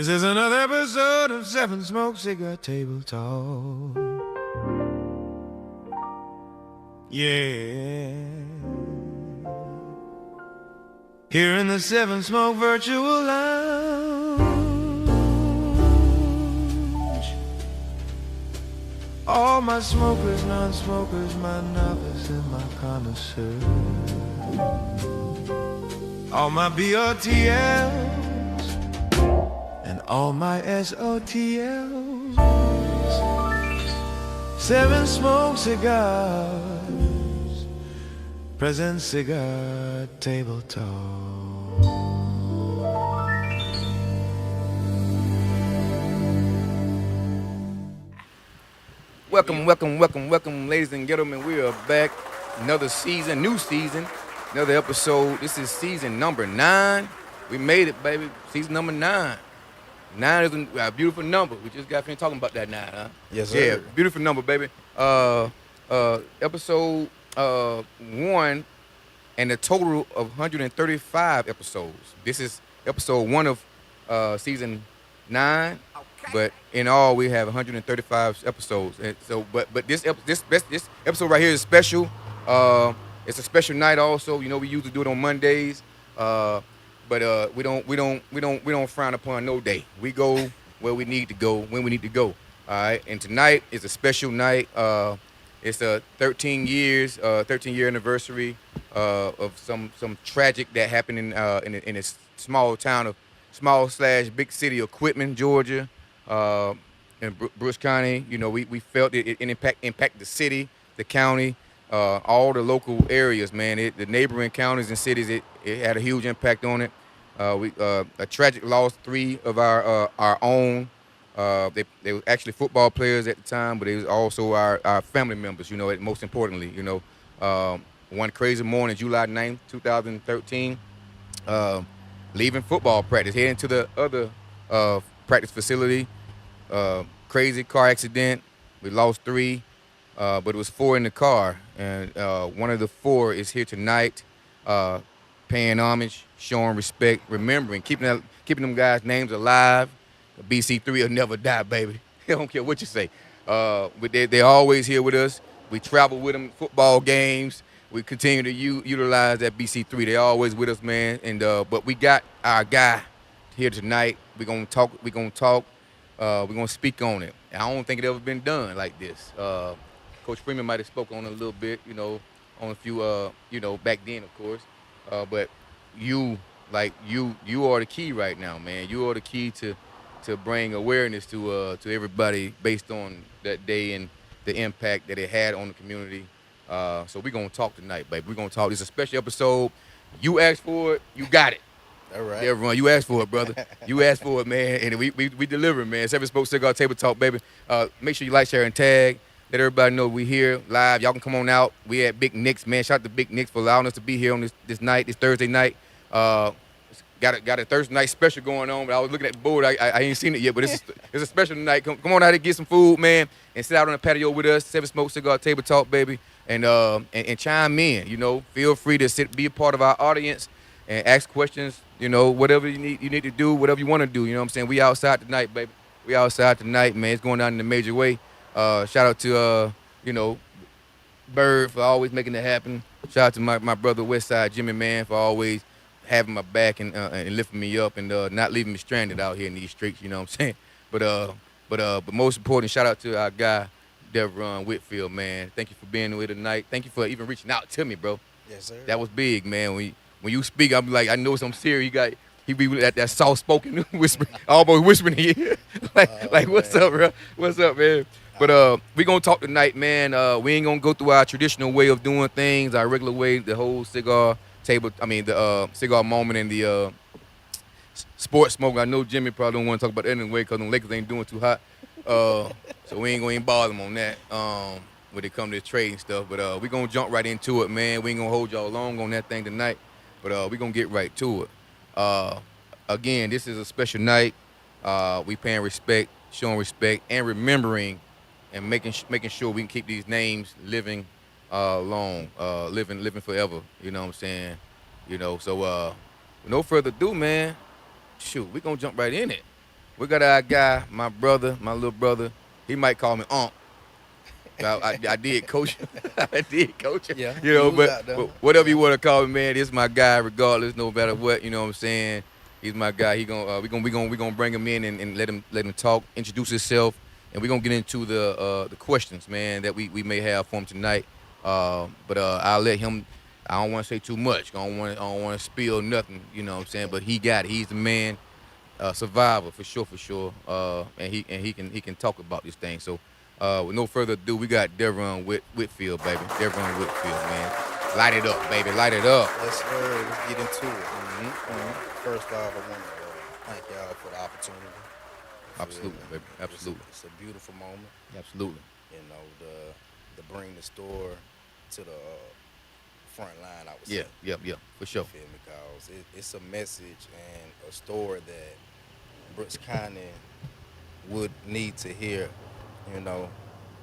This is another episode of Seven Smoke Cigar Table Talk. Yeah. Here in the Seven Smoke Virtual Lounge. All my smokers, non-smokers, my novice and my connoisseur. All my BOTLs and all my SOTLs. Seven Smoke Cigars present Cigar Table Talk. Welcome, ladies and gentlemen. We are back. Another season, new season, another episode. This is season number 9. We made it, baby. Season number 9. 9 is a beautiful number. We just got finished talking about that 9, huh? Yes, sir. Yeah, beautiful number, baby. Episode 1 and a total of 135 episodes. This is episode 1 of season 9. Okay. But in all, we have 135 episodes. And so, but this episode right here is special. It's a special night also. You know, we usually do it on Mondays. But we don't frown upon no day. We go where we need to go when we need to go. All right. And tonight is a special night. It's a 13 year anniversary of some tragic that happened in a small town of small/big city of Quitman, Georgia, in Bruce County. You know, we felt it impact the city, the county, all the local areas. Man, the neighboring counties and cities. It had a huge impact on it. A tragic loss. 3 of our own. They were actually football players at the time, but they was also our family members. You know, most importantly, you know, one crazy morning, July 9th, 2013, leaving football practice, heading to the other practice facility. Crazy car accident. We lost 3, but it was 4 in the car, and one of the 4 is here tonight, paying homage, showing respect, remembering, keeping them guys' names alive. BC3 will never die, baby. They don't care what you say. But they're always here with us. We travel with them, football games. We continue to utilize that BC3. They're always with us, man. And but we got our guy here tonight. We're gonna talk. We're gonna speak on it. I don't think it ever been done like this. Coach Freeman might have spoke on it a little bit, you know, on a few, back then, of course. But you are the key right now, man. You are the key to bring awareness to everybody based on that day and the impact that it had on the community. So we're gonna talk tonight, baby. We're gonna talk. This is a special episode. You asked for it, you got it. All right. Everyone, you asked for it, brother. You asked for it, man, and we deliver, man. Seven Smoke Cigar Table Talk, baby. Make sure you like, share, and tag. Let everybody know we here live. Y'all can come on out. We at Big Nick's, man. Shout out to Big Nick's for allowing us to be here on this night, this Thursday night. Got a Thursday night special going on, but I was looking at the board. I ain't seen it yet, but it's a special night. Come on out and get some food, man, and sit out on the patio with us. Seven Smoke Cigar Table Talk, baby, and chime in. You know, feel free to be a part of our audience and ask questions. You know, whatever you need to do, whatever you want to do. You know what I'm saying? We outside tonight, baby. We outside tonight, man. It's going on in a major way. Shout out to Bird for always making it happen. Shout out to my brother Westside Jimmy, man, for always having my back and lifting me up and not leaving me stranded out here in these streets. You know what I'm saying? But most important, shout out to our guy Devron Whitfield, man. Thank you for being here tonight. Thank you for even reaching out to me, bro. Yes, sir. That was big, man. When you speak, I'm like, I know something serious. He be with that soft spoken whisper, almost whispering in your ear. like what's up, bro? What's up, man? But we gonna talk tonight, man. We ain't gonna go through our traditional way of doing things, our regular way, the whole cigar table. I mean, the cigar moment and the sports smoke. I know Jimmy probably don't want to talk about that anyway because the Lakers ain't doing too hot. So we ain't gonna even bother him on that when it come to trading stuff. But we gonna jump right into it, man. We ain't gonna hold y'all long on that thing tonight. But we gonna get right to it. Again, this is a special night. We paying respect, showing respect, and remembering, and making sure we can keep these names living living forever. You know what I'm saying? You know, so with no further ado, man, shoot, we gonna jump right in it. We got our guy, my brother, my little brother. He might call me Unc. I did coach. I did coach. Yeah, You you know, was but, out there. but whatever Yeah. you want to call me, man, this is my guy. Regardless, no matter what, you know what I'm saying. He's my guy. He gonna we gonna bring him in and let him talk, introduce himself, and we're gonna get into the questions, man, that we may have for him tonight. But I'll let him. I don't want to say too much. I don't want to spill nothing. You know what I'm saying. But he got it. He's the man, survivor for sure, for sure. And he can talk about this thing. So with no further ado, we got Devon Whitfield, baby. Devon Whitfield, man. Light it up, baby. Light it up. Yes, sir. Let's get into it. Mm-hmm. First off, I want to thank y'all for the opportunity. You feel Absolutely, me? baby. Absolutely. It's a beautiful moment. Absolutely. You know, to bring the store to the front line. I would Yeah, say. yeah, for sure. You feel me? Because it's a message and a story that Brooks County would need to hear. You know,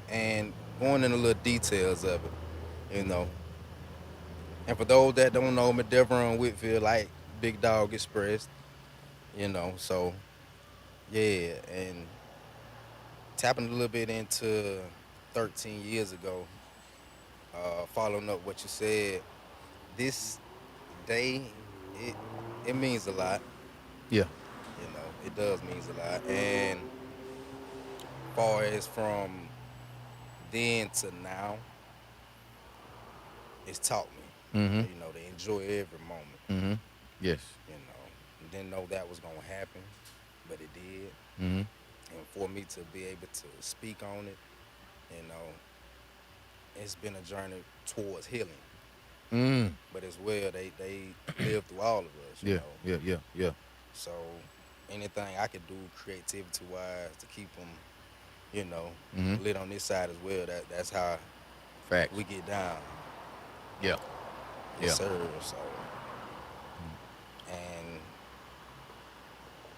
and going into little details of it. You know, and for those that don't know me, Devon Whitfield, like Big Dog Express. You know, so yeah, and tapping a little bit into 13 years ago, following up what you said, this day, it it means a lot. Yeah. You know, it does means a lot. And far as from then to now, it's taught Mm-hmm. me, you know, to enjoy every moment. Mm-hmm. Yes. You know, didn't know that was gonna happen, but it did. Mm-hmm. And for me to be able to speak on it, you know, it's been a journey towards healing. Mm. But as well, they live through all of us, you Yeah, know. yeah. So anything I could do creativity wise to keep them, you know, Mm-hmm. lit on this side as well. That's how Facts. we get down. Yeah. Yes, Yeah. sir. So, and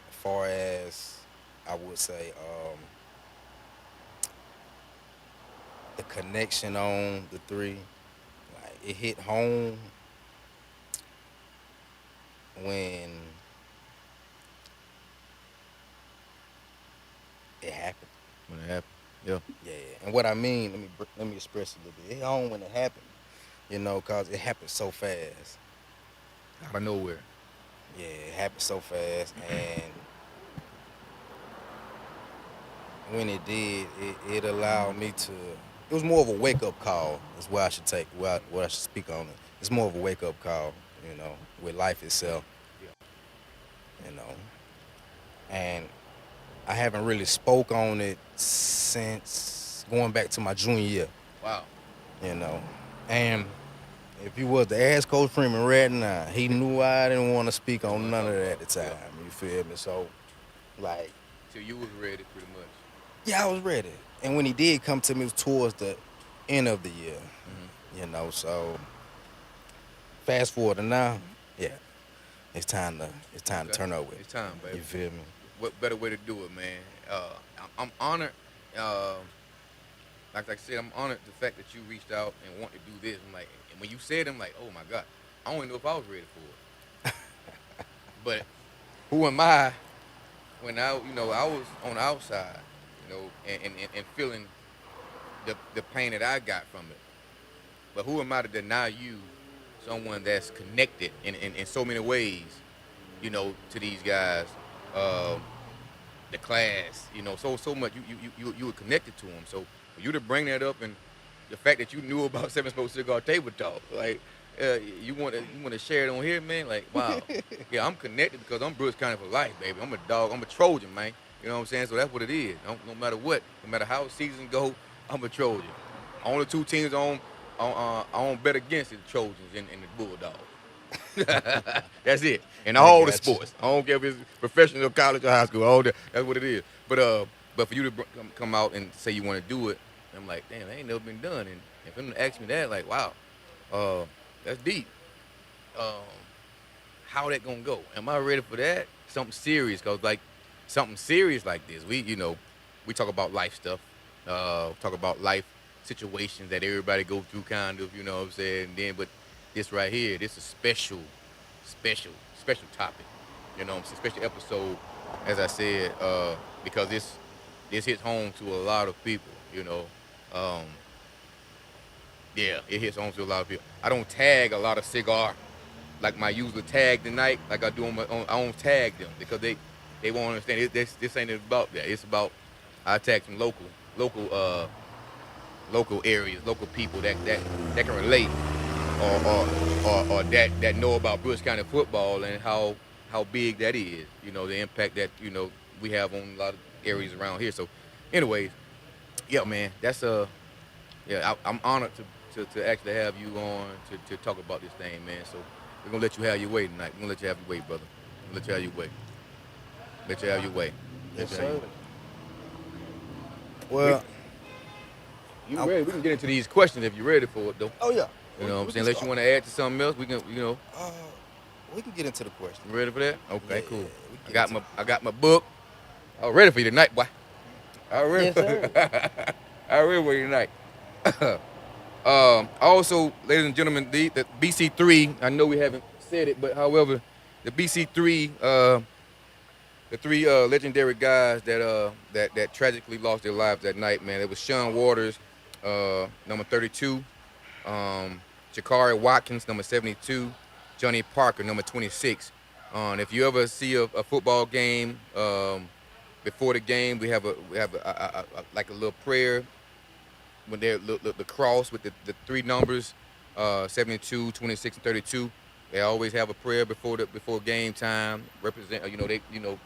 as far as I would say, the connection on the three, like it hit home when it happened. When it happened. Yeah. Yeah, and what I mean, let me express it a little bit. It hit home when it happened, you know, cause it happened so fast. Out of nowhere. Yeah, it happened so fast, and when it did, it allowed me to. It was more of a wake up call. Is what I should take. What I should speak on it. It's more of a wake up call, you know, with life itself, Yeah. you know. And I haven't really spoke on it since going back to my junior year, Wow. you know. And if you was to ask Coach Freeman right now, he knew I didn't want to speak on none of that at the time. You feel me? So, like, So you was ready pretty much. yeah, I was ready. And when he did come to me, it was towards the end of the year, Mm-hmm. you know. So, fast forward to now, yeah, it's time to turn over. It's time, baby. You feel me? What better way to do it, man? I'm honored. Like I said, I'm honored the fact that you reached out and want to do this. I'm like, and when you said, it, I'm like, oh my God, I don't even know if I was ready for it. But who am I when I was on the outside, and feeling the pain that I got from it. But who am I to deny you someone that's connected in so many ways, to these guys, the class, so much you were connected to them. So for you to bring that up and the fact that you knew about Seven Smoke Cigar Table Talk, like you want to share it on here, man. Like, wow, yeah, I'm connected because I'm Brooks County for life, baby. I'm a dog. I'm a Trojan, man. You know what I'm saying? So that's what it is. No matter what, no matter how the season go, I'm a Trojan. Only two teams I bet against is the Trojans and the Bulldogs. That's it. In I all the got you. sports. I don't care if it's professional, college, or high school. All that. That's what it is. But for you to come out and say you want to do it, I'm like, damn, that ain't never been done. And if them to ask me that, like, wow, that's deep. Um, how that gonna go? Am I ready for that? Something serious, cause like something serious like this, we talk about life stuff, talk about life situations that everybody go through, kind of, you know what I'm saying. And then, but this right here, this is special topic, you know what I'm saying, special episode as I said, because this hits home to a lot of people. Um, yeah, it hits home to a lot of people. I don't tag a lot of Cigar like my usual tag tonight, like I do on my own. I don't tag them because they won't understand. This ain't about that. It's about I tag some local areas, local people that can relate or that know about Brooks County football and how big that is. The impact that we have on a lot of areas around here. So, anyways, yeah, man, that's yeah, I'm honored to actually have you on to talk about this thing, man. So we're gonna let you have your way tonight. We're gonna let you have your way, brother. Let you have your way. Let you have your way. Yes, Let you have your sir. way. Well, You I, ready? We can get into these questions if you're ready for it, though. oh yeah, You know what I'm we saying? can Unless you start. want to add to something else, we can. Uh, we can get into the question. You ready for that? Yeah, Okay, cool. we can I get got into my it. I got my book. I'm ready for you tonight, boy. I'm ready Yes, for sir. I'm ready for you tonight. Also, ladies and gentlemen, the BC3. I know we haven't said it, but however, the BC3, the three legendary guys that tragically lost their lives that night, man. It was Sean Waters, number 32, Jakari Watkins, number 72, Johnny Parker, number 26. If you ever see a football game, before the game, like a little prayer when they're the cross with the three numbers, 72, 26, and 32. They always have a prayer before game time. Represent, they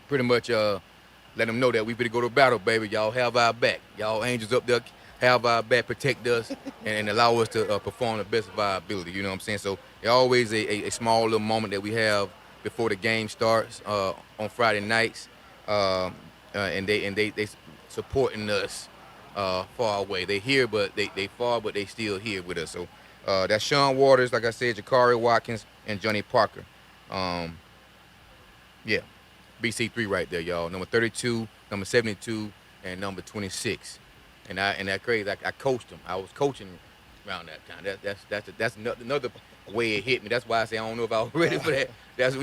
pretty much let them know that we better go to battle, baby. Y'all have our back. Y'all angels up there have our back, protect us, and allow us to perform the best of our ability. You know what I'm saying? So it's always a small little moment that we have before the game starts on Friday nights, and they supporting us far away. They here, but they far, but they still here with us. So that's Sean Waters, like I said, Jakari Watkins, and Johnny Parker. Um, yeah, BC3 right there, y'all. Number 32, number 72, and number 26. And that crazy. I coached him. I was coaching around that time. That's another way it hit me. That's why I say I don't know if I was ready for that. That's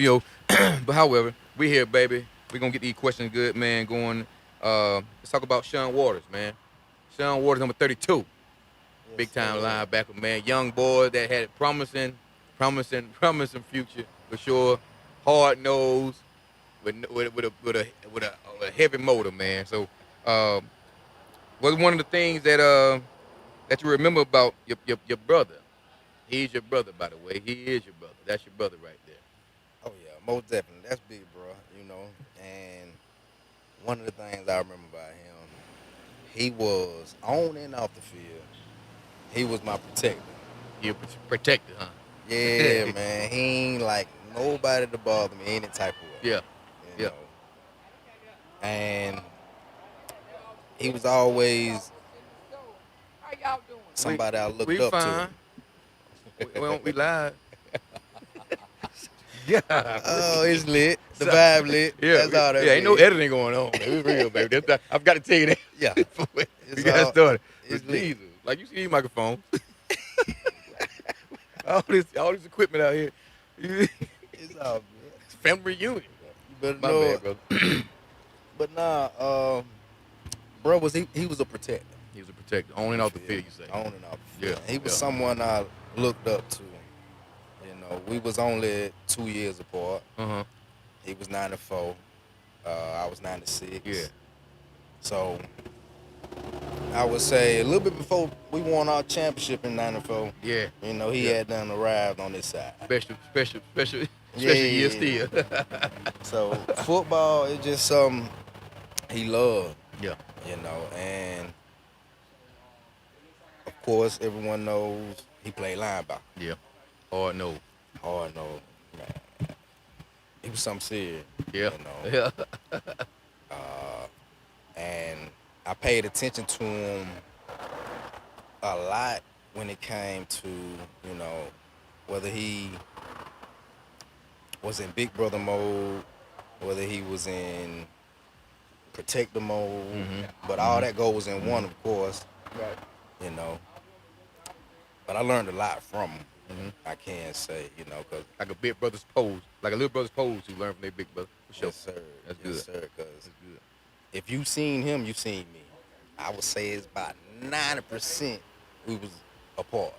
But however, we here, baby. We gonna get these questions good, man. Going. Let's talk about Sean Waters, man. Sean Waters, number 32, Yes, big time sir. linebacker, man. Young boy that had promising future for sure. Hard nose with a heavy motor, man. So, um, was one of the things that you remember about your brother. He's your brother, by the way. He is your brother. That's your brother right there. Oh yeah, most definitely. That's big, bro. And one of the things I remember about him, he was on and off the field. He was my protector. You're protected, huh? Yeah, man. He ain't like nobody to bother me any type of way. Yeah, You yeah. know. And he was always We somebody I looked we up to. fine. We live. Yeah. Oh, it's lit. The So, vibe lit. yeah, That's all that yeah. Ain't no means. editing going on. Man. It's real, baby. I've got to tell you that. Yeah. Before we It's got all started. it's But lit. Jesus, like you see these microphones, all this equipment out here. It's all good. It's family reunion. You better My know bad, it. brother. But nah, bro he was a protector. He was a protector, on and off the field. You say? On and off the field. Yeah, He was yeah. someone I looked up to. We was only 2 years apart. Uh huh. He was 94. I was 96. Yeah. So I would say a little bit before we won our championship in '94. Yeah. He Yeah. had done arrived on this side. Special Yeah. year still. So football is just something he loved. Yeah. And of course everyone knows he played linebacker. Yeah. Hard no. Hard no, man. He was something serious. Yeah. You know. Yeah. And I paid attention to him a lot when it came to, whether he was in big brother mode, whether he was in protector mode, but all that goes in one, of course, Right. you know. But I learned a lot from him. I can say, because Like a big brother's pose, like a little brother's pose. You learn from their big brother. For sure. yes, sir. That's Yes, good. sir. Because That's good. if you seen him, you seen me. I would say it's about 90% we was apart.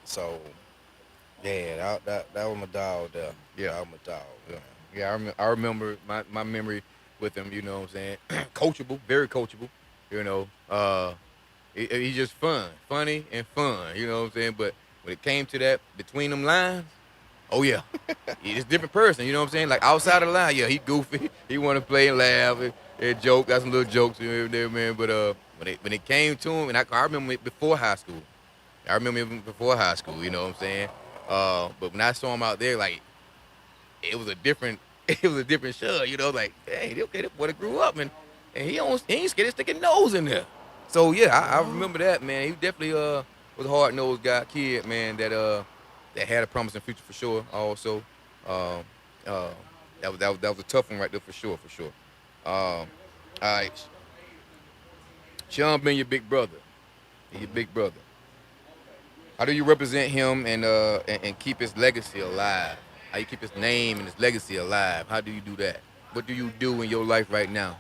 So yeah, that was my dog there. Yeah. That was my dog, Yeah, man. yeah. I remember my memory with him. You know what I'm saying? Coachable, very coachable. You know, he's just funny and fun. You know what I'm saying? But when it came to that between them lines, oh yeah, he's a different person. You know what I'm saying? Like outside of the line, yeah, he goofy. He want to play and laugh and joke. Got some little jokes here and there, man. But when it came to him, and I remember it before high school. I remember even before high school. You know what I'm saying? But when I saw him out there, like it was a different it was a different show, you know, like, hey, okay, that boy grew up and he ain't scared to stick his nose in there. So yeah, I remember that, man. He definitely was a hard nosed guy, kid, man, that had a promising future for sure. Also, um, uh, that was a tough one right there for sure, for sure. All right, Sean being your big brother, your big brother. How do you represent him and keep his legacy alive? How you keep his name and his legacy alive? How do you do that? What do you do in your life right now?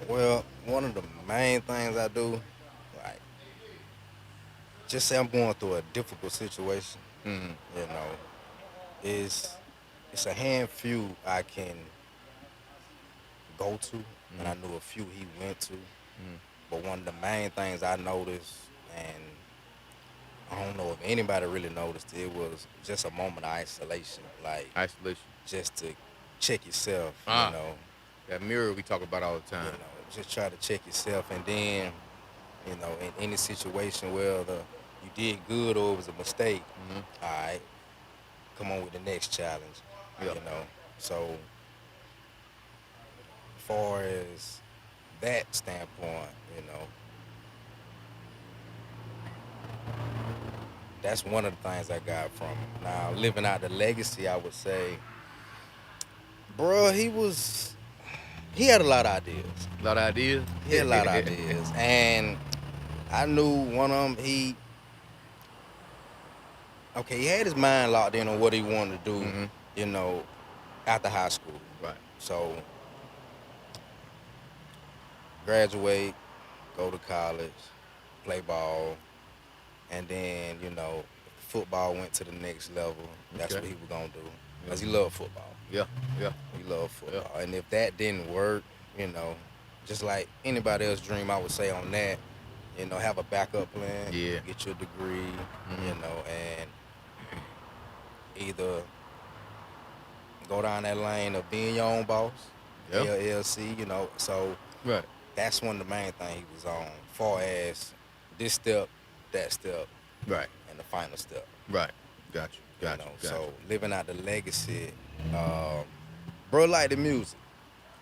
Well, one of the main things I do, like, just say I'm going through a difficult situation, Mm-hmm. you know, is it's a hand few I can go to, and I Mm-hmm. knew a few he went to. But one of the main things I noticed, and I don't know if anybody really noticed, it was just a moment of isolation, like Isolation. just to check yourself, Ah, that mirror we talk about all the time. just try to check yourself, and then, in any situation whether you did good or it was a mistake, Mm-hmm. all right, come on with the next challenge, Yeah. So, far as that standpoint, that's one of the things I got from him. Now, living out the legacy, I would say, bro, he had a lot of ideas. A lot of ideas. He had a lot of ideas, and I knew one of them. He had his mind locked in on what he wanted to do, Mm-hmm. you know, after high school. Right. So, graduate, go to college, play ball, and then, football went to the next level. That's Okay. what he was gonna do, because he loved football. Yeah. Yeah. He loved football, and if that didn't work, you know, just like anybody else dream, I would say on that, have a backup plan. Yeah. Get your degree, Mhm. and either go down that lane of being your own boss, Yeah. LLC, So Right. that's one of the main things he was on, far as this step, that step, Right. and the final step. Right. Got you. Got you. Got So living out the legacy, bro liked the music.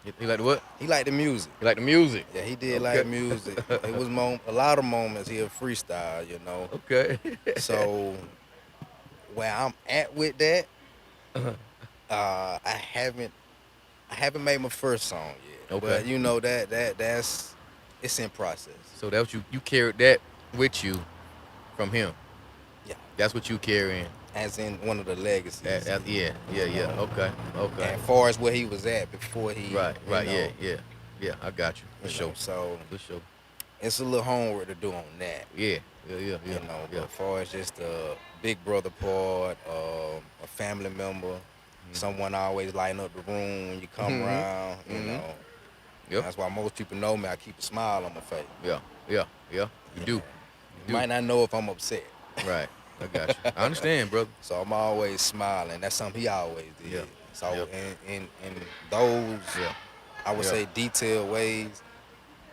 you. He like the what? He liked the music. He like the music. Yeah, he did Okay. like music. It was a lot of moments he'll freestyle, Okay. So where I'm at with that, Uh-huh. I haven't made my first song yet. Okay. But that's it's in process. So that was you carried that with you from him. Yeah. That's what you carrying. As in one of the legacies. Yeah. Okay. And far as where he was at before he Right. you know, Yeah. I got you for you sure. know, so For sure. it's a little homework to do on that. Yeah. You know, Yeah. but as far as just the big brother part, a family member, someone always lighting up the room when you come Mhm. around, Mhm. That's why most people know me. I keep a smile on my face. Yeah. You do. You might not know if I'm upset. Right. I got you. I understand, brother. So I'm always smiling. That's something he always did. Yeah. So Yeah. in those, Yeah. I would Yeah. say detailed ways,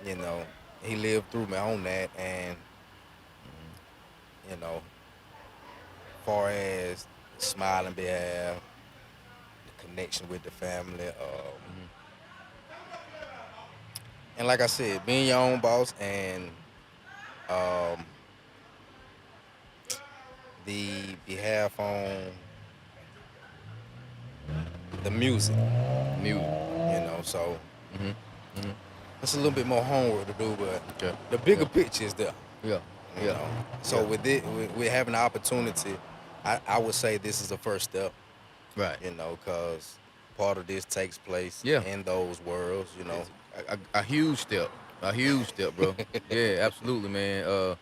he lived through me on that, and far as smiling behalf, the connection with the family, and like I said, being your own boss, and um, the behalf on the music, Music. So Mhm. Mhm. it's a little bit more homework to do, but Okay. the bigger picture is there. Yeah. You Yeah. know, so Yeah. with having the opportunity, I would say this is a first step. Right. You know, because part of this takes place Yeah. in those worlds. You know, It's a huge step. A huge step, bro. Yeah, absolutely, man.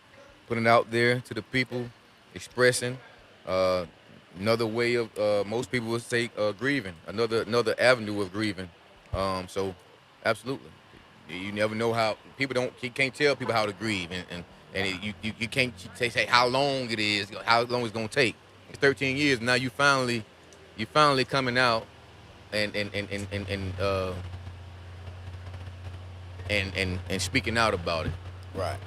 Putting it out there to the people, expressing. Uh, another way of most people would say grieving. Another avenue of grieving. So, absolutely. You never know how people don't. You can't tell people how to grieve, you can't say how long it is, how long it's gonna take. It's 13 years now. You finally coming out and and speaking out about it. right?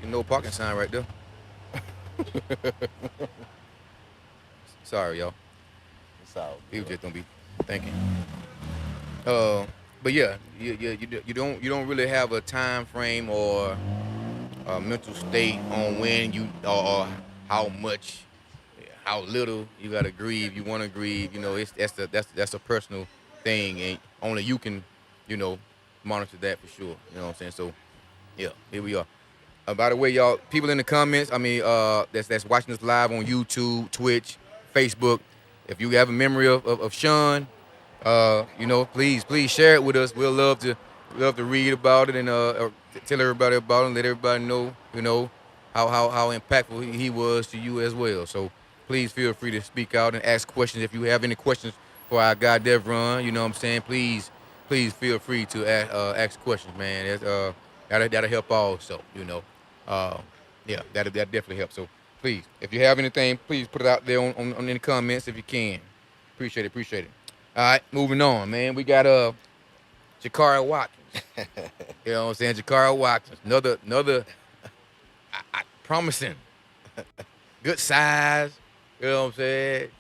See, no parking sign right there. Sorry, y'all. It's all People good. just don't be thinking. But yeah, you don't really have a time frame or a mental state on when you or how much, how little you gotta grieve. You want to grieve. You know, that's a personal thing, and only you can, monitor that for sure. You know what I'm saying? So yeah, here we are. By the way, y'all, people in the comments, that's watching us live on YouTube, Twitch, Facebook. If you have a memory of Sean, please share it with us. We'll love to read about it and tell everybody about it and let everybody know, how impactful he was to you as well. So please feel free to speak out and ask questions. If you have any questions for our guy Devron, you know what I'm saying, please feel free to ask questions, man. That'll help also, Uh, yeah, that definitely helps. So please, if you have anything, please put it out there on in the comments if you can. Appreciate it. All right, moving on, man. We got Jakara Watkins. You know what I'm saying? Jakara Watkins. Another promising. Good size. You know what I'm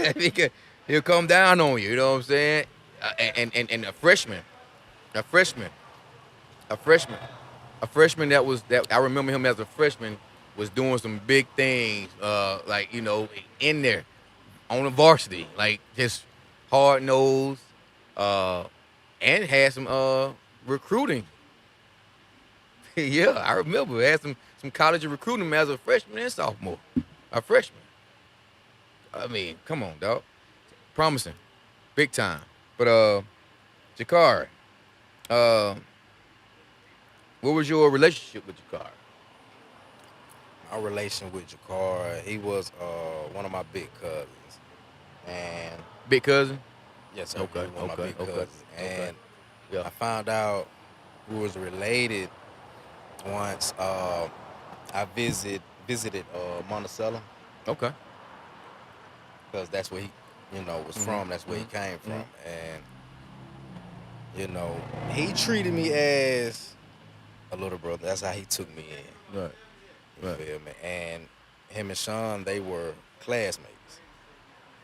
saying? He'll come down on you, you know what I'm saying? And a freshman. A freshman. A freshman. A freshman that I remember him as a freshman was doing some big things, in there on the varsity, like just hard nosed, and had some recruiting. Yeah, I remember had some college recruiting as a freshman and sophomore. A freshman. I mean, come on, dog. Promising, big time. But Jakar, uh, what was your relationship with Jakar? My relation with Jakar, he was one of my big cousins, and Big cousin. yes, sir, he Okay, was one of my okay, big okay, cousins, okay. and Yeah. I found out we was related once. I visited Monticello Okay. because that's where he, was Mhm. from. That's where he Mhm. came from, Mhm. and he treated me as a little brother. That's how he took me in. Right. You Right. feel me? And him and Sean, they were classmates.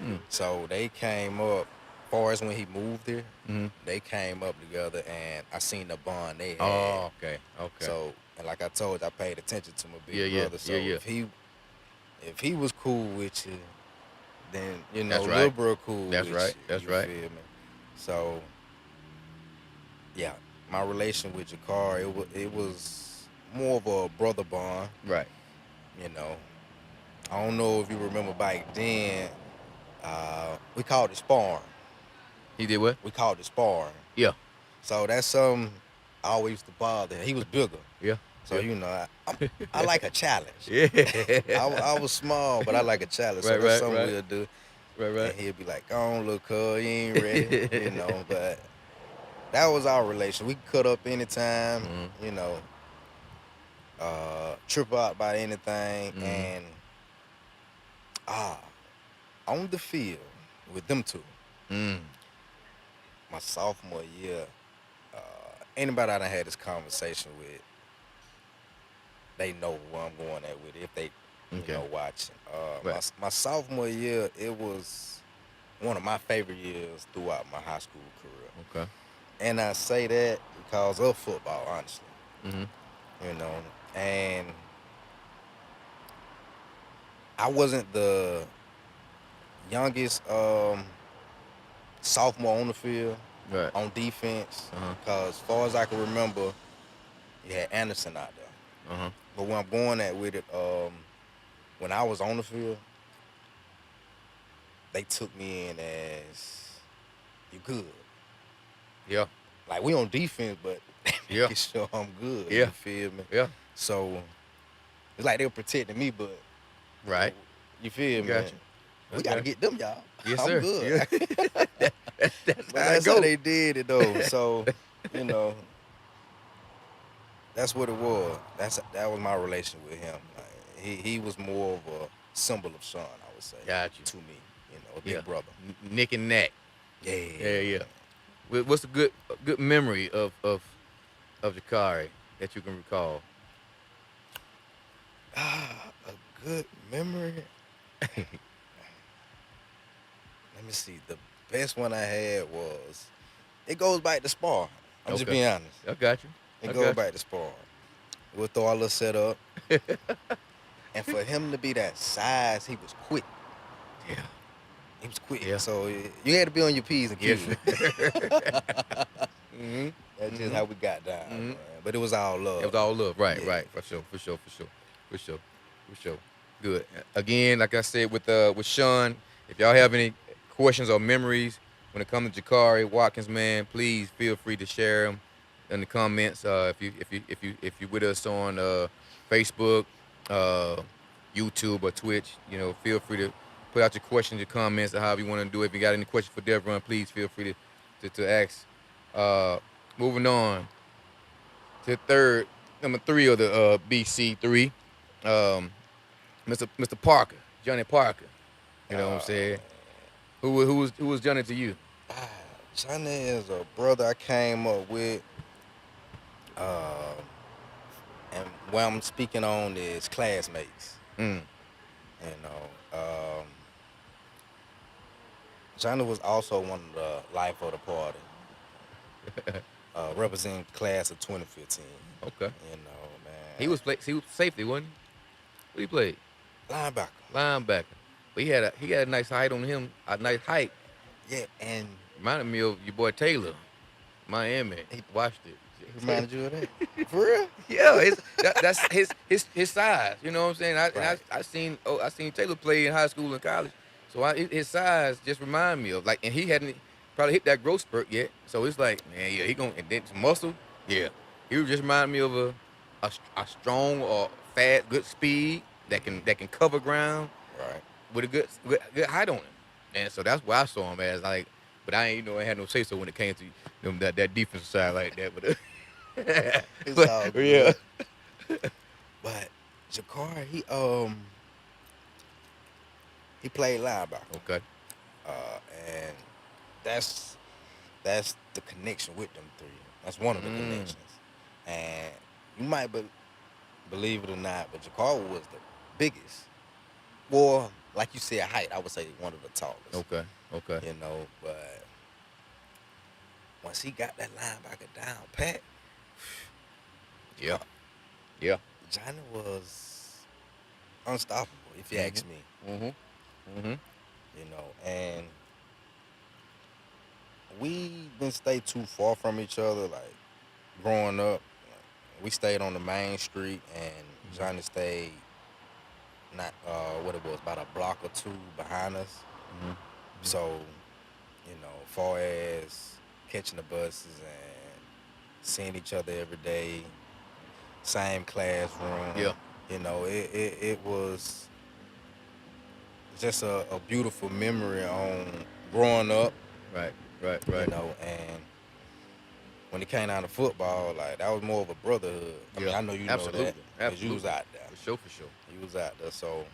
Mm. So they came up, far as when he moved here, Mhm. they came up together, and I seen the bond they had. Oh, okay. Okay. So, and like I told you, I paid attention to my Yeah. big Yeah. brother. Yeah. So Yeah. if he was cool with you, then That's little right. bro cool That's with right. you. That's You right. feel me? So yeah, my relation with Jakar, it was more of a brother bond. Right. You know, I don't know if you remember back then. We called it sparring. He did what? We called it sparring. Yeah. So that's something I always used to bother him. He was bigger. Yeah. So, Yeah. I like a challenge. Yeah. I was small, but I like a challenge. So Right. that's Right. something Right. we'll do. Right. And Right. he'll be like, "Go on, look, cuz, you ain't ready." But that was our relation. We could cut up anytime, Mhm. you know, trip out about anything. Mhm. And ah, on the field with them two, Mm. my sophomore year, anybody I done had this conversation with, they know where I'm going at with it if they, Okay. watching. Right. My sophomore year, it was one of my favorite years throughout my high school career. Okay. And I say that because of football, honestly. Mhm. You know, and I wasn't the youngest sophomore on the field, Right. on defense. Uh-huh. Because as far as I can remember, you had Anderson out there. Uh-huh. But where I'm going at with it, when I was on the field, they took me in as you good. Yeah. Like we on defense, but Yeah. making sure I'm good. Yeah. You feel me? Yeah. So it's like they were protecting me, but Right. you feel me? Gotcha. We gotta get them, y'all. Yes, I'm sir. good. Yeah. That's But how it that's how goes. they did it though. So, you know, that's what it was. That was my relation with him. Like, he was more of a symbol of Sean, I would say. Gotcha. To me, a Yeah. big brother. Nick and Nat. Yeah. Yeah. What's a good memory of Jakari that you can recall? A good memory. Let me see. The best one I had was it goes back to spar. I'm just Okay. being honest. I got you. It I goes got back to spar. We'll throw our little setup. And for him to be that size, he was quick. Yeah. He was quick. Yeah. So you had to be on your P's and Q's. Yes. Mm-hmm. That's just how we got down, Mhm. man. But it was all love. It was all love. Right, Yeah. right. For sure. Good. Again, like I said with Sean, if y'all have any questions or memories when it comes to Jakari Watkins, man, please feel free to share them in the comments. If you with us on Facebook, YouTube, or Twitch, feel free to put out your questions, your comments, or however you want to do it. If you got any questions for Devron, please feel free to ask. Moving on to number 3 of the BC3, Mr. Parker, Johnny Parker. You know what I'm saying? Who was Johnny to you? Johnny is a brother I came up with. Uh, and what I'm speaking on is classmates. Mm. You know, Johnny was also one of the life of the party, representing class of 2015. Okay. You know, man. He was safety, wasn't he? What he played? linebacker. Linebacker. But he had a nice height on him. A nice height. Yeah, and Reminded me of your boy Taylor, Miami. He- Watched it. reminded you of that? For real? Yeah, that's his size. You know what I'm saying? Right. I seen Taylor play in high school and college, so his size just remind me of and he hadn't probably hit that growth spurt yet. So it's like, man, yeah, he gonna and then some muscle. Yeah, he would just remind me of a strong or fast, good speed that can cover ground Right. with a good height on him. And so that's why I saw him as but I ain't I had no say so when it came to that defensive side like that. But It's but, all yeah. good. But Jakar, he played linebacker. Okay. And that's the connection with them three. That's one of the connections. And you might believe it or not, but Jakar was the biggest. Well, like you said, height, I would say one of the tallest. Okay. You know, but once he got that linebacker down pat, Yeah. Johnny was unstoppable, if you ask me. Mm-hmm. You know, and we didn't stay too far from each other. Like growing up, we stayed on the main street, and Johnny stayed not what it was about a block or two behind us. Mm-hmm. So, far as catching the buses and seeing each other every day, same classroom. Yeah. It was just a beautiful memory on growing up. Right. And when it came down to football, like that was more of a brotherhood. I mean, I know you know that. 'Cause you was out there. For sure. You was out there, so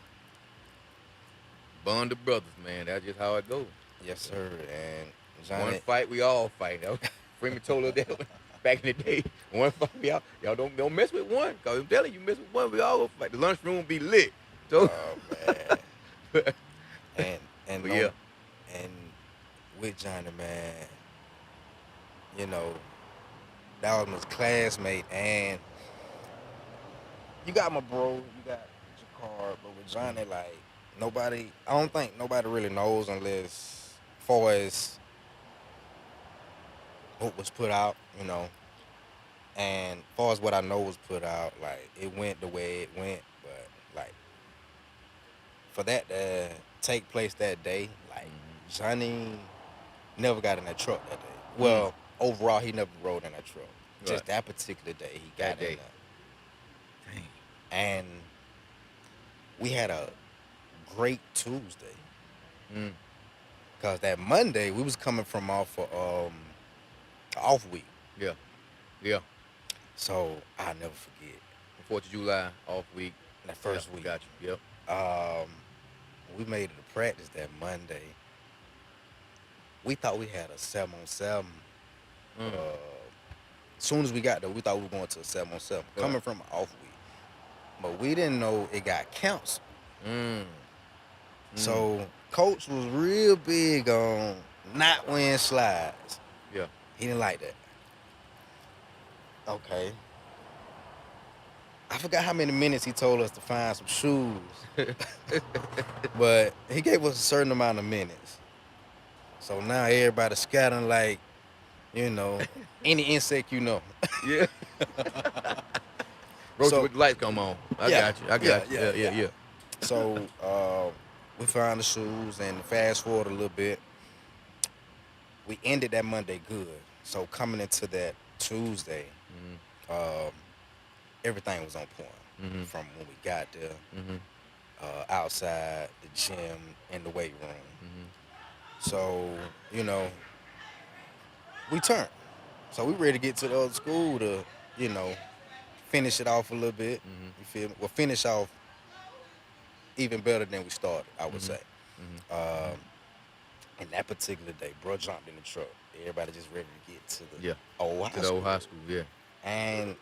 Bond of brothers, man. That's just how it goes. yes, sir. And Johnny, One fight, we all fight. Freeman told us that back in the day. One fight, y'all don't mess with one. Cause I'm telling you, mess with one, we all gonna fight. The lunchroom be lit. So, man. and but yeah. And with Johnny, man, that was my classmate, and you got my bro, you got Jakar, but with Johnny, like I don't think nobody really knows unless, far as what was put out, and as far as what I know was put out, like it went the way it went, but like for that to take place that day, like Johnny never got in that truck that day. Well, overall, he never rode in that truck. Right. Just that particular day, he That got in day. there. Dang. And we had a great Tuesday. Mm. Cause that Monday we was coming from off of off week. Yeah. Yeah. So I'll never forget. 4th of July, off week. That first Yeah, week. Got you. Yep. We made it to practice that Monday. We thought we had a 7-on-7. Mm. As soon as we got there, we thought we were going to a 7-on-7. Right. Coming from an off week. But we didn't know it got canceled. Mm. So coach was real big on not wearing slides. Yeah. He didn't like that. Okay. I forgot how many minutes he told us to find some shoes. But he gave us a certain amount of minutes. So now everybody's scattering like, any insect you know. Yeah. Roach So- with the lights come on. I Yeah, got you. I got you. yeah, Yeah. So we found the shoes, and fast forward a little bit, we ended that Monday good. So coming into that Tuesday, everything was on point from when we got there, outside the gym and the weight room. So we turned. So we ready to get to the other school to finish it off a little bit. You feel me? Well, finish off even better than we started, I would say. And that particular day, bro jumped in the truck. Everybody just ready to get to the old high To the school. old high school. Yeah. And,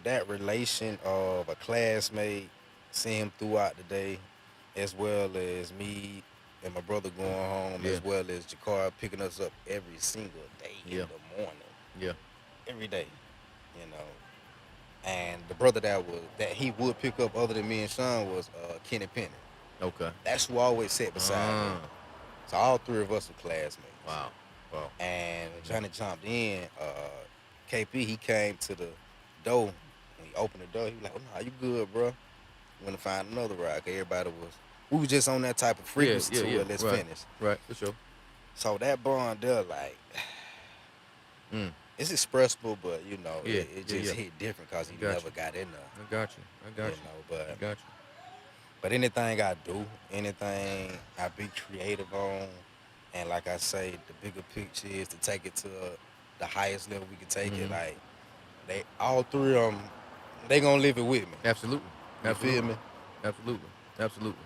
that relation of a classmate, see him throughout the day, as well as me and my brother going home, Yeah. as well as Cigar picking us up every single day in Yeah. the morning. Yeah. Every day, And the brother that he would pick up other than me and Sean was Kenny Penny. Okay. That's who always sat beside me. So all three of us were classmates. Wow. Wow. And Johnny jumped in. KP, he came to the door. When he opened the door, he was like, "Oh, no, you good, bro? We want to find another ride." 'Cause we was just on that type of frequency to where let's right. finish. Right. For sure. So that bond there, like, it's expressible, but, it just hit different because he Gotcha. never got in there. I got you. I got you. I got you. But anything I do, anything I be creative on, and like I say, the bigger picture is to take it to the highest level we can take it. Like, they all three of them, they gonna live it with me. Absolutely. You Absolutely. feel me? Absolutely. Absolutely.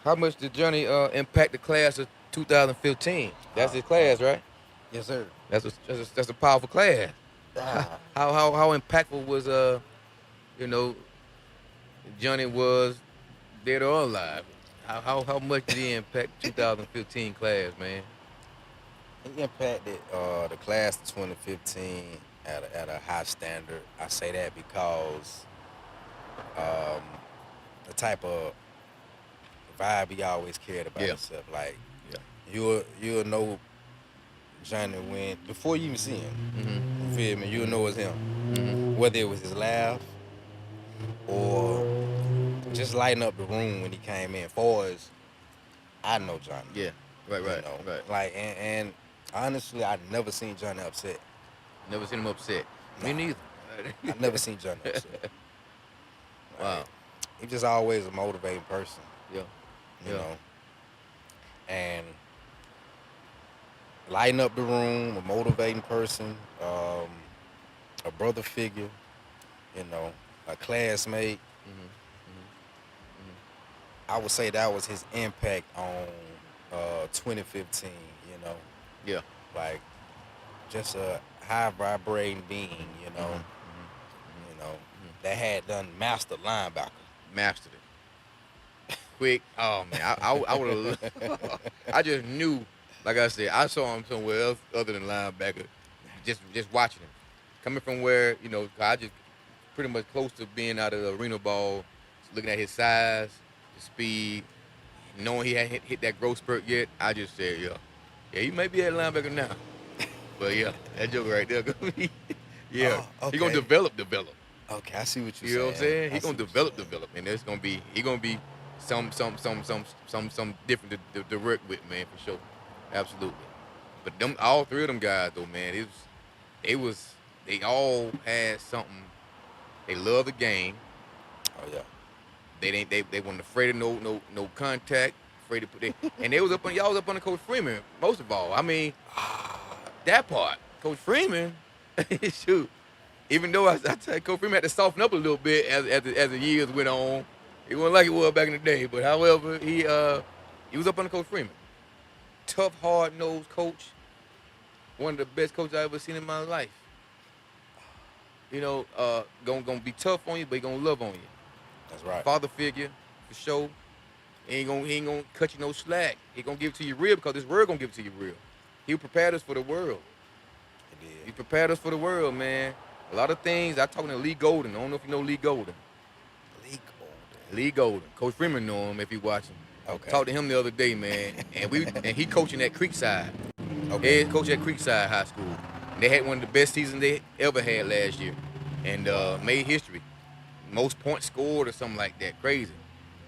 How much did Johnny impact the class of 2015? That's his class, right? Yes, sir. That's a powerful class. Ah, How impactful was Johnny was dead or alive? How much did he impact 2015 class, man? he impacted the class of 2015 at a high standard. I say that because the type of vibe he always cared about himself. Like, you'll know Johnny when before you even see him. You feel me? You'll know it's him. Whether it was his laugh or just lighting up the room when he came in. Far as I know Johnny. Yeah. Right. Right. Like and honestly, I never seen Johnny upset. Never seen him upset. Me Nah. neither. I never seen Johnny upset. Wow. He's just always a motivating person. Yeah. You know. And lighting up the room, a motivating person, a brother figure, a classmate. I would say that was his impact on 2015, Yeah. like just a high vibrating being, that had done master linebacker. Mastered it. Quick. Oh man, I would have. I just knew. Like I said, I saw him somewhere else other than linebacker. Just watching him, coming from where I just pretty much close to being out of the arena ball, looking at his size, his speed, knowing he hadn't hit that growth spurt yet. I just said, yeah, Yeah, he may be at linebacker now. But yeah, that joke right there gonna be yeah. Oh, He gonna okay. develop. Okay, I see what you're You know what I'm saying. saying? I He see gonna what you're saying. develop, and there's gonna be he gonna be some different to work with, man, for sure. Absolutely. But them all three of them guys though, man, it was they all had something. They love the game. Oh yeah. They weren't afraid of no contact, afraid to put they and they was up on y'all was up on the Coach Freeman most of all. I mean, that part, Coach Freeman, shoot. Even though I tell Coach Freeman had to soften up a little bit as the years went on. It wasn't like it was back in the day. But however, he was up under Coach Freeman. Tough, hard nosed coach. One of the best coaches I ever seen in my life. You know, gonna be tough on you, but he gonna love on you. That's right. Father figure, for sure. He ain't gonna cut you no slack. He gonna give it to you real because this word gonna give it to you real. He prepared us for the world. It He did. prepared us for the world, man. A lot of things. I talking to Lee Golden. I don't know if you know Lee Golden. League older. Lee Golden. Coach Freeman know him if he watching. Okay. Talked to him the other day, man. And he coaching at Creekside. Okay. Head coach at Creekside High School. And they had one of the best seasons they ever had last year. And made history. Most points scored or something like that. Crazy.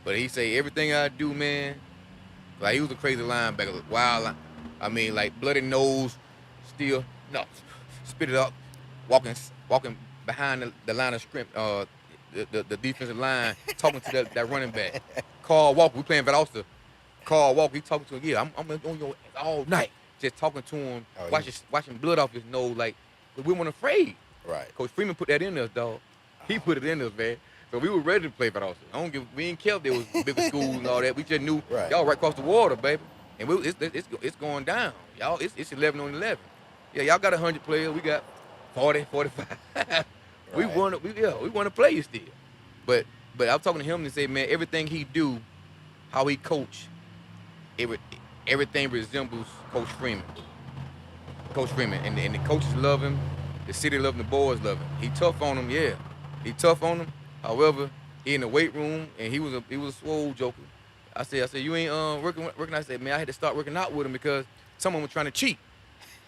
But he say everything I do, man, like he was a crazy linebacker. Wild, I mean, like bloody nose, still, no, spit it up, walking behind the line of scrimmage, the defensive line, talking to that running back. Carl Walker, we playing Valdosta. Carl Walker, he talking to him. Yeah, I'm on your ass all night, just talking to him, Oh, watching blood off his nose, like we weren't afraid. Right. Coach Freeman put that in us, dog. He put it in us, man. So we were ready to play Valdosta. We didn't care if there was bigger schools and all that. We just knew Right. y'all right across the water, baby. And it's going down. Y'all, it's 11 on 11. Yeah, y'all got 100 players. We got 40, 45. We Right. want to play you still. But I'm talking to him and say, man, everything he do, how he coach, everything resembles Coach Freeman. Coach Freeman. And the coaches love him. The city love him. The boys love him. He tough on them, yeah. He tough on them. However, he in the weight room and he was a swole joker. I said, you ain't working. I said, man, I had to start working out with him because someone was trying to cheat.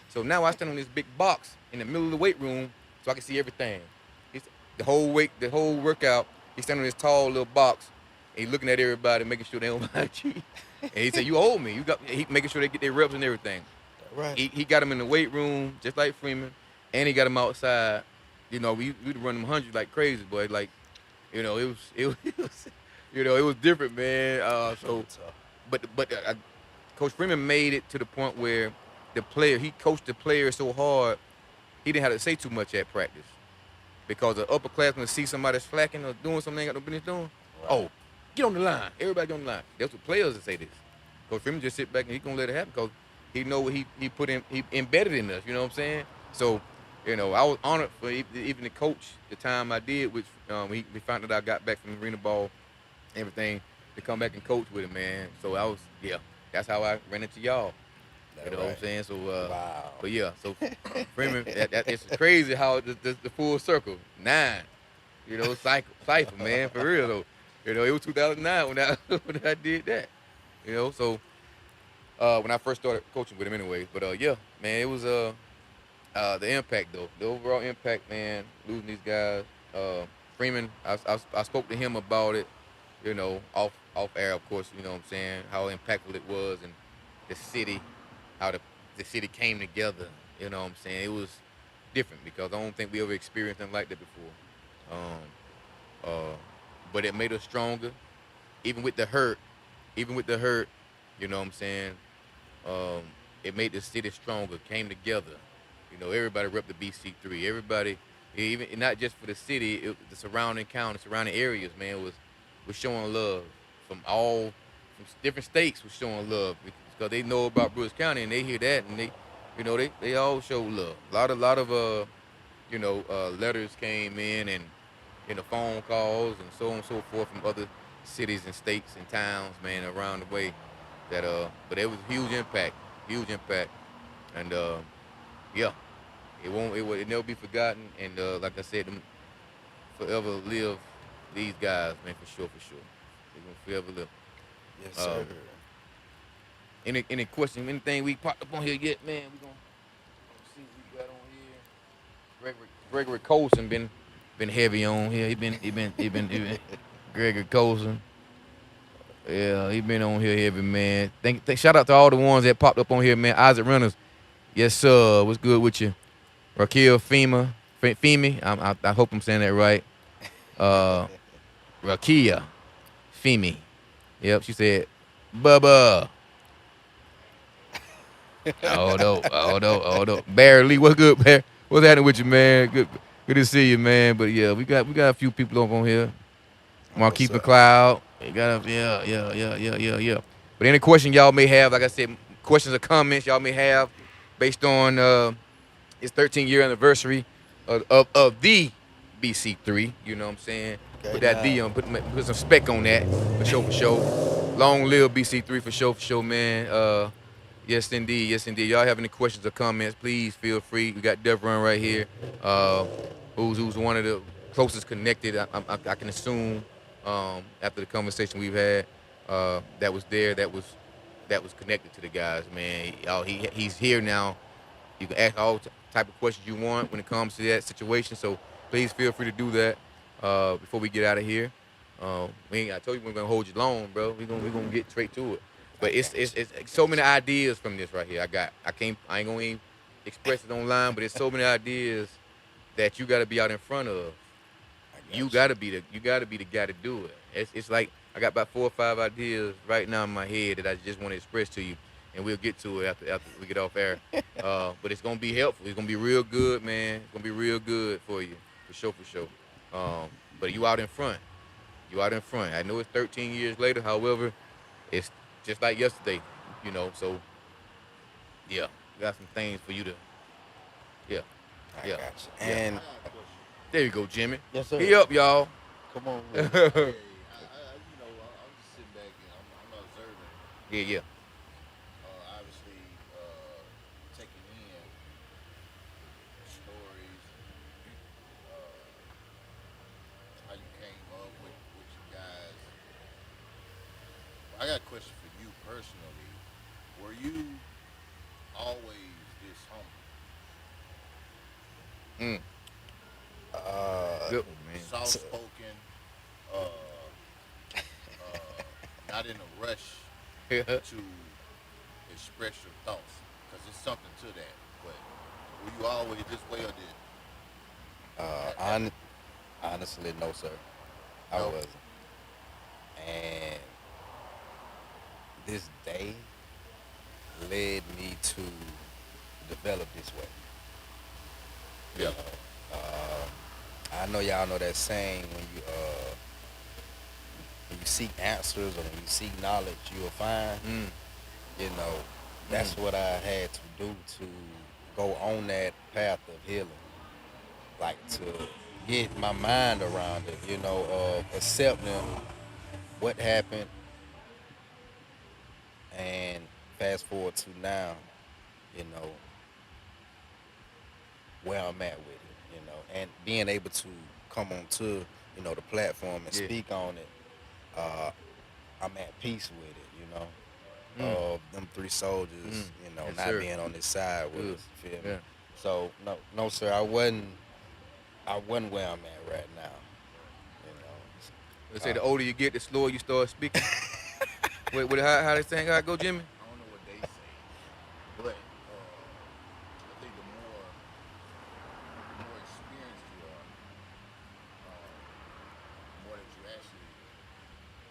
So now I stand on this big box in the middle of the weight room so I can see everything. The whole workout, he standing on this tall little box and he looking at everybody, making sure they don't cheat. And he said, you hold me. He making sure they get their reps and everything. Right. He got him in the weight room, just like Freeman, and he got him outside. You know, we'd run them 100 like crazy, boy. Like, you know, it was you know, it was different, man. But Coach Freeman made it to the point where he coached the players so hard, he didn't have to say too much at practice. Because the upperclassmen see somebody slacking or doing something they ain't got no business doing. Right. Oh, get on the line. Everybody get on the line. That's what players that say this. Coach Freeman just sit back and he gonna let it happen because he know what he embedded in us, you know what I'm saying? So, you know, I was honored for even the coach the time I did, which we found out I got back from arena ball, everything, to come back and coach with him, man. So that's how I ran into y'all. You know what I'm saying? So, Wow. but yeah, so Freeman, it's crazy how the full circle, 9, you know, cycle, man, for real though. You know, it was 2009 when when I did that. You know, so when I first started coaching with him anyway. But yeah, man, it was the impact though, the overall impact, man, losing these guys. Freeman, I spoke to him about it, you know, off air, of course, you know what I'm saying, how impactful it was and the city, how the city came together, you know what I'm saying. It was different because I don't think we ever experienced anything like that before. But it made us stronger, even with the hurt, you know what I'm saying. It made the city stronger, came together. You know, everybody rep the BC3. Everybody, even not just for the city, the surrounding county, surrounding areas, man, was showing love from different states was showing love because they know about Brooks County and they hear that and they all show love. A lot of letters came in and phone calls and so on and so forth from other cities and states and towns, man, around the way. But it was a huge impact, and yeah, it never be forgotten. And like I said, them forever live these guys, man, for sure. They're gonna forever live. Yes, sir. Any question, anything we popped up on here yet, man? We gonna see what we got on here. Gregory Colson been heavy on here. He been Gregory Colson. Yeah, he been on here heavy, man. Shout out to all the ones that popped up on here, man. Isaac Reynolds, yes sir. What's good with you? Raquel Femi. I hope I'm saying that right. Rakia Femi. Yep, she said, Bubba. Hold up. Barry Lee, what's good, Barry? What's happening with you, man? Good to see you, man. But yeah, we got a few people up on here. Marquise McLeod. Yeah. But any question y'all may have, like I said, questions or comments y'all may have based on its 13-year anniversary of the BC3. You know what I'm saying? Okay, Put that D on, put some spec on that for sure. Long live BC3 for sure, man. Yes, indeed. Y'all have any questions or comments, please feel free. We got Devron right here, who's one of the closest connected, I can assume, after the conversation we've had, that was there, that was connected to the guys, man. He's here now. You can ask all type of questions you want when it comes to that situation, so please feel free to do that before we get out of here. I told you we're gonna hold you long, bro. We're gonna get straight to it. But it's so many ideas from this right here. I ain't gonna even express it online, but it's so many ideas that you gotta be out in front of. You gotta be the guy to do it. It's like I got about 4 or 5 ideas right now in my head that I just want to express to you, and we'll get to it after we get off air. But it's gonna be helpful. It's gonna be real good, man. It's gonna be real good for you, for sure. But you out in front. I know it's 13 years later. However, it's just like yesterday, So, yeah, got some things for you to, yeah. I got you. And there you go, Jimmy. yes, sir. He up, y'all. Come on, man. Hey, I'm just sitting back and I'm observing. Yeah. Obviously, taking in stories, how you came up with you guys. I got a question for you personally. Were you always this humble? Good one, man. Soft-spoken, not in a rush to express your thoughts, because there's something to that. But were you always this way, or did? Honestly, no, sir. I No. wasn't. And this day led me to develop this way. Yeah. I know y'all know that saying, when you seek answers or when you seek knowledge, you will find. That's what I had to do to go on that path of healing, like to get my mind around it, of accepting what happened, and fast forward to now, where I'm at with it, and being able to come onto, the platform and speak on it. I'm at peace with it, them 3 soldiers, Yes, not sir. being on this side with us, you feel me? Yeah. So no, sir, I wasn't where I'm at right now, They say the older you get, the slower you start speaking. Wait, how they saying? How it go, Jimmy? I don't know what they say, but I think the more experienced you are, the more that you actually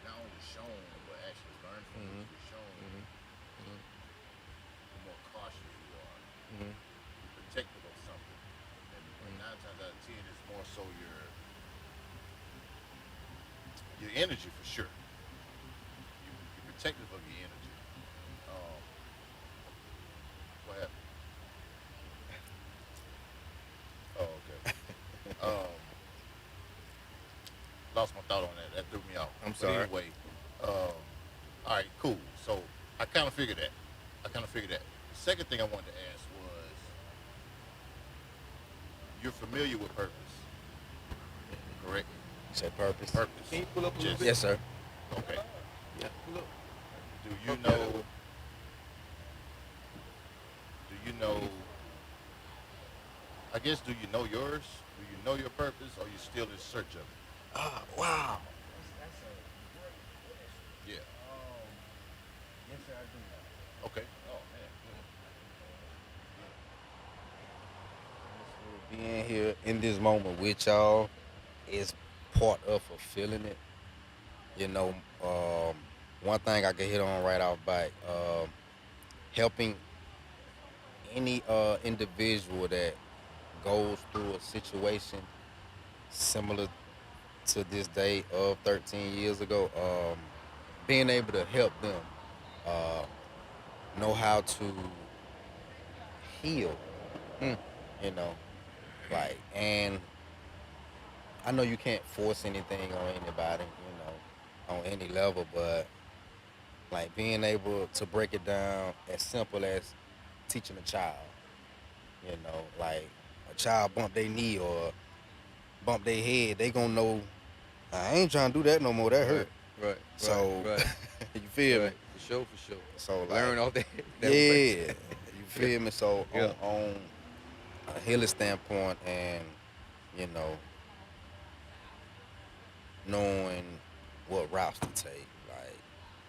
not only shown but actually learn from what you're shown, the more cautious you are, protective of something, and 9 times out of 10, it's more so your energy for sure. You're protective of your energy. What happened? Oh, okay. Lost my thought on that. That threw me off. I'm sorry. But anyway, all right, cool. So I kind of figured that. The second thing I wanted to ask was, you're familiar with purpose, correct? You said purpose? Purpose. Can you pull up a little bit? Yes, sir. Okay. Yeah, pull up. Do you know know, I guess, do you know yours? Do you know your purpose, or you still in search of it? Wow. Yeah. Yes, sir, I Okay. Oh man. do. Being here in this moment with y'all is part of fulfilling it. You know, one thing I can hit on right off bat, helping any individual that goes through a situation similar to this day of 13 years ago, being able to help them uh, know how to heal, Mm. you know, like, and I know you can't force anything on anybody, you know, on any level, but like being able to break it down as simple as teaching a child, you know, like a child bump their knee or bump their head, they gonna know I ain't trying to do that no more. That hurt. Right, right, right, So right, you feel me? right. For sure, for sure. So like, Learn off that. yeah, That way. you feel me? So Yeah. on a healing standpoint, and you know, knowing what routes to take. Like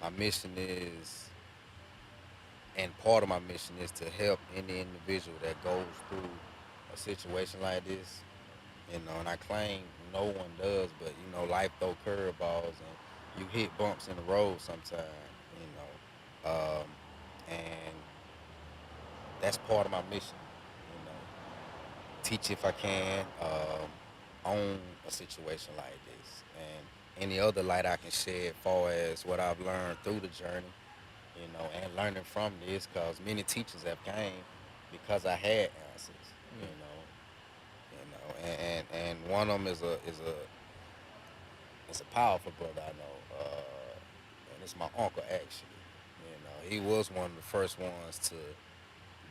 my mission is, and part of my mission is to help any individual that goes through a situation like this. You know, and I claim no one does, but you know, life throw curveballs and you hit bumps in the road sometimes. You know, and that's part of my mission. You know, teach if I can, own a situation like this, and any other light I can shed, far as what I've learned through the journey. You know, and learning from this, because many teachers have came because I had answers. You Mm. know, and one of them is a powerful brother I know, and it's my uncle actually. You know, he was one of the first ones to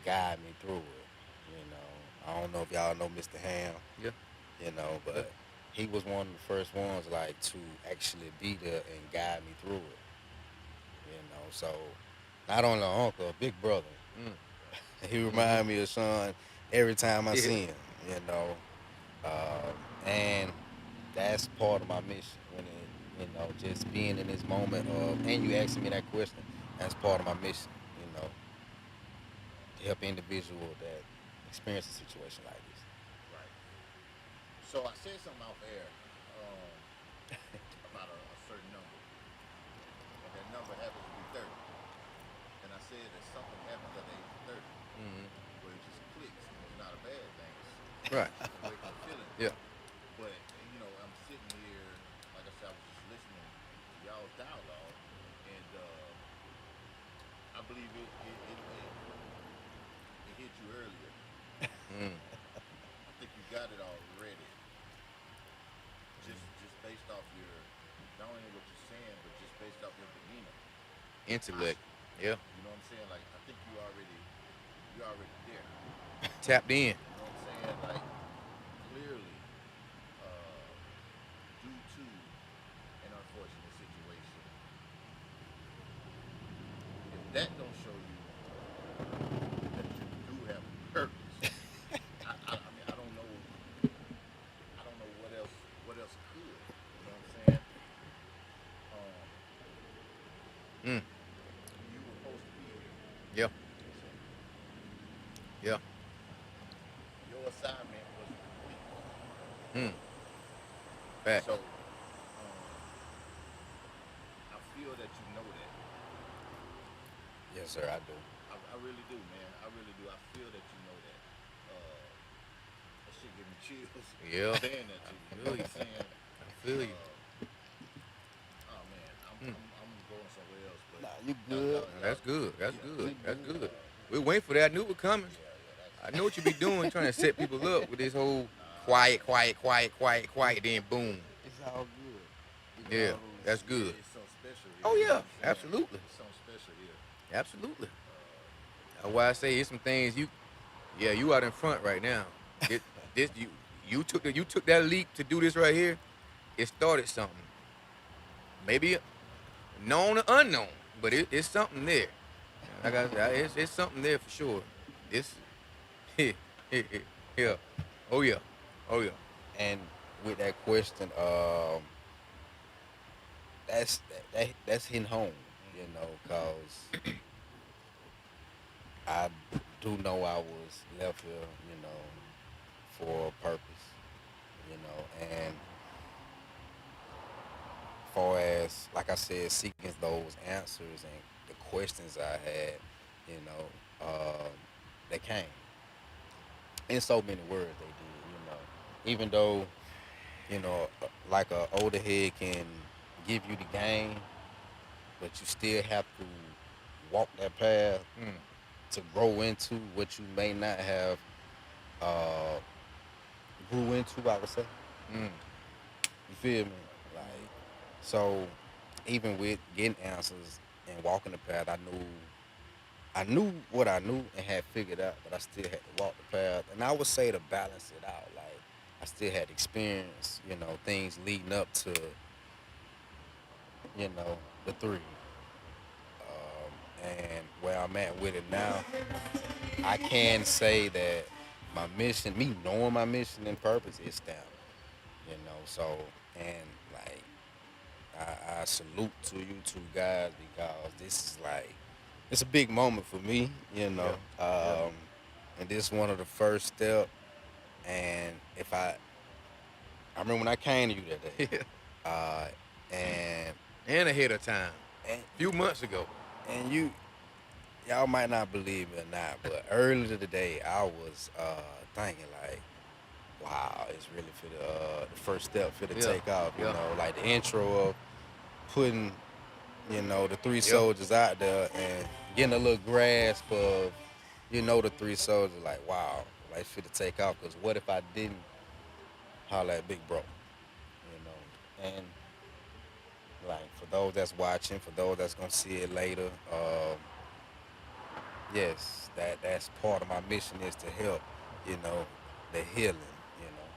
guide me through it. You know, I don't know if y'all know Mr. Ham. Yeah, You know, yeah. but he was one of the first ones like to actually be there and guide me through it. You know, so not only an uncle, a big brother. Mm. He Mm-hmm. remind me of Sean every time I Yeah. see him. You know, and that's part of my mission. When it, you know, just being in this moment of, and you asking me that question, that's part of my mission. You know, to help individual that experience a situation like this. Right. So I said something off air about a certain number, and that number happens to be 30. And I said that something happens at the age of 30 Mm-hmm. where it just clicks, and it's not a bad thing. Right. It's a regular feeling. Yeah. But you know, I'm sitting here, like I said, I was just listening to y'all's dialogue, and I believe it hit you earlier. Mm. I think you got it already, just based off your not only what you're saying, but just based off your demeanor. Intellect. Yeah. You know what I'm saying? Like I think you're already there. Tapped in. You know what I'm saying? Like clearly, uh, due to an unfortunate situation, if that don't show you that you do have a purpose, I mean I don't know what else could. You know what I'm saying? Um, Mm. you were supposed to be here. Yeah. Yeah. Your assignment was complete. Mm. Fact. So I feel that you know that. Yes, sir, I do. I really do, man. I really do. I feel that you know that. That shit give me chills. Yeah. Saying that to you. You know Feel what you. I'm saying? I feel you. Oh man, Mm. I'm going somewhere else, but Nah, you good. That's good. That's yeah, good. We That's good. good. We're waiting for that. I knew it was coming. yeah, I that's know what you be doing, trying to set people up with this whole quiet, quiet, quiet, quiet, quiet, then boom. It's all good. It's Yeah, all that's good. it's something special here. Oh You know yeah, what I'm saying? absolutely, It's something special here. absolutely. That's why I say it's some things yeah, you out in front right now. It, this you took that leap to do this right here. It started something, maybe known or unknown, but it's something there. Like I said, it's something there for sure. It's Yeah. Oh yeah. Oh yeah. And with that question, that's hitting home, cause I do know I was left here, for a purpose, and far as like I said, seeking those answers and the questions I had, you know, they came in so many words. They did, even though like a older head can give you the game, but you still have to walk that path Mm, to grow into what you may not have uh, grew into. I would say, mm. you feel me? Like so, even with getting answers and walking the path, I knew what I knew and had figured out, but I still had to walk the path. And I would say to balance it out, like I still had experience, things leading up to, the three. And where I'm at with it now, I can say that my mission, me knowing my mission and purpose, is STEM. So, and like, I salute to you two guys because this is like, it's a big moment for me, Yeah. Yeah. and this is one of the first steps. And I remember when I came to you that day, Yeah. uh, and And ahead of time. and Few months ago. and y'all might not believe me or not, but earlier today I was thinking like, wow, it's really for the first step for the Yeah. takeoff. Yeah. Like the intro of putting the three Yeah. soldiers out there and getting a little grasp of the three soldiers. Like, wow, like for the take off. Because what if I didn't holler at Big Bro? And like for those that's watching, for those that's gonna see it later, yes, that's part of my mission is to help, you know, the healing, you know.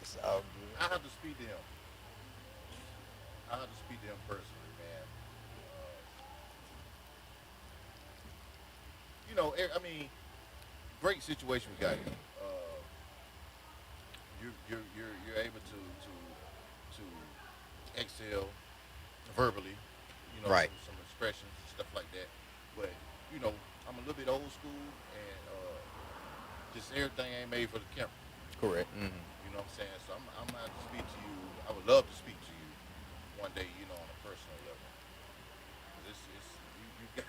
It's all good. I have to speak to him. I have to speak to him personally, man. I mean, great situation we got here. You're able to excel verbally, Right. some expressions, stuff like that. But you know, I'm a little bit old school, and just everything ain't made for the camera. Correct. Mm-hmm. You know what I'm saying? So I'm gonna have to speak to you. I would love to speak to you one day, on a personal level. 'Cause you got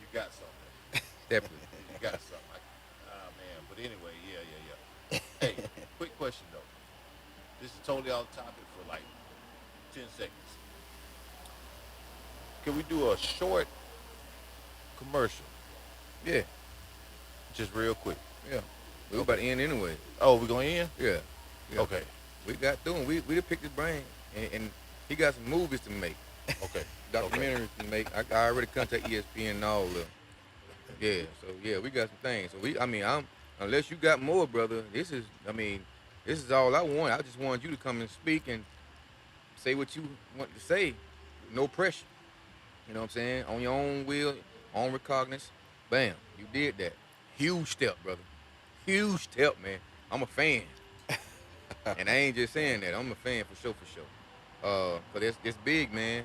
you got something. Definitely. You got something. Man. But anyway, yeah. Hey, quick question though. This is totally off topic for like 10 seconds. Can we do a short commercial, Yeah. just real quick? Yeah. We were about to end anyway. Oh, we gonna end? Yeah. Yeah. Okay. We got through and we done picked his brain and he got some movies to make. Okay. Documentaries to make. I already contact ESPN and all of them. Yeah, so yeah, we got some things. So I'm unless you got more, brother, this is all I want. I just want you to come and speak and say what you want to say. No pressure. You know what I'm saying? On your own will, on recognizance. Bam. You did that. Huge step, brother. Huge step, man. I'm a fan. And I ain't just saying that. I'm a fan for sure, for sure. Cause it's big, man.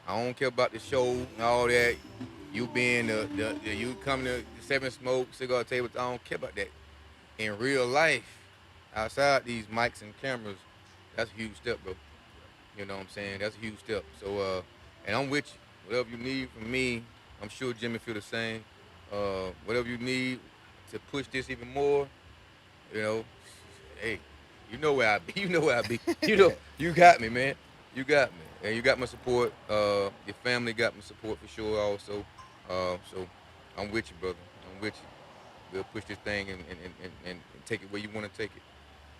I don't care about the show and all that. You being you coming to the Seven Smoke cigar table. I don't care about that. In real life, outside these mics and cameras, that's a huge step, bro. You know what I'm saying? That's a huge step. So and I'm with you. Whatever you need from me, I'm sure Jimmy feel the same. Whatever you need to push this even more, you know, hey, you know where I be. You know where I be. You got me, man. You got me. And you got my support. Your family got my support for sure also. So I'm with you, brother. I'm with you. We'll push this thing and take it where you want to take it.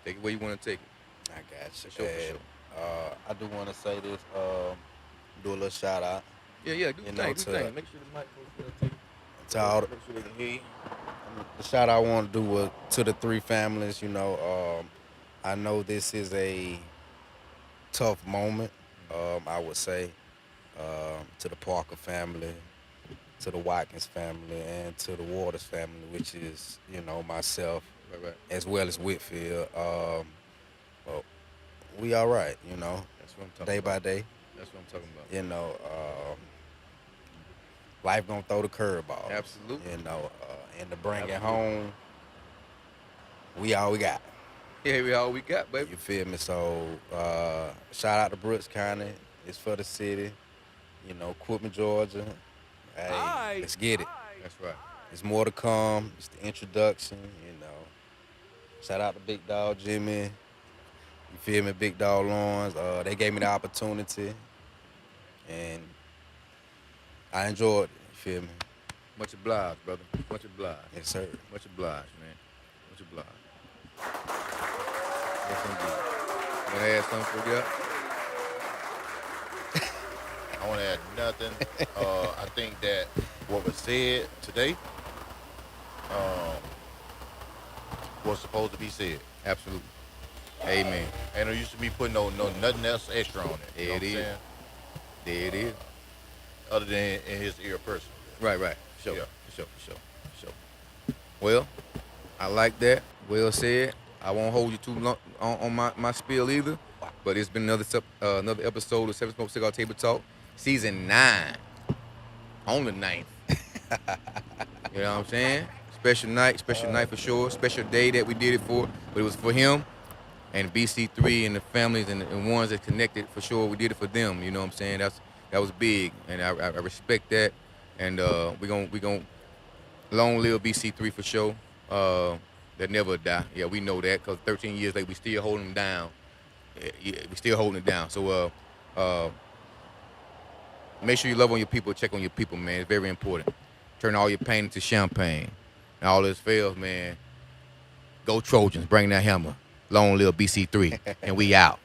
Take it where you want to take it. I got you. For sure, for And, sure. I do want to say this. Do a little shout out. Yeah, do You the know, thing, do to the thing. Make sure the mic goes to to all make sure they can hear you. the shout out I want to do to the three families. I know this is a tough moment. I would say, to the Parker family, to the Watkins family, and to the Waters family, which is, myself, Right. as well as Whitfield. Well, we all right, That's what I'm talking day by about. day. That's what I'm talking about. Life gonna throw the curveballs. Absolutely. And to bring it Absolutely. home, we all we got. Yeah, we all we got, baby. You feel me? So shout out to Brooks County. It's for the city. Quitman, Georgia. Hey, let's get it. That's right. There's more to come. It's the introduction. Shout out to Big Dog Jimmy. You feel me? Big Dog Lawrence. They gave me the opportunity, and I enjoyed it. You feel me? Much obliged, brother. Much obliged. Yes, sir. Much obliged, man. Much obliged. Yes, indeed. You want to add something for that? I want to add nothing. I think that what was said today was supposed to be said. Absolutely. Amen. And there used to be putting no nothing else extra on it. You know what I'm There it is. saying? There it is. Other than in his ear personally. Right. Sure. Yeah. For sure. Well, I like that. Well said. I won't hold you too long on my spiel either. But it's been another episode of Seven Smoke Cigar Table Talk, season 9. On the 9th. You know what I'm saying? Special night for sure. Special day that we did it for. But it was for him and BC3 and the families and ones that connected for sure. We did it for them. You know what I'm saying? That was big, and I respect that. And we gon' long live BC3 for sure. That never die. Yeah, we know that because 13 years later we still holding them down. Yeah, we still holding it down. So make sure you love on your people. Check on your people, man. It's very important. Turn all your pain into champagne. And all this fails, man. Go Trojans. Bring that hammer. Long live BC3. And we out.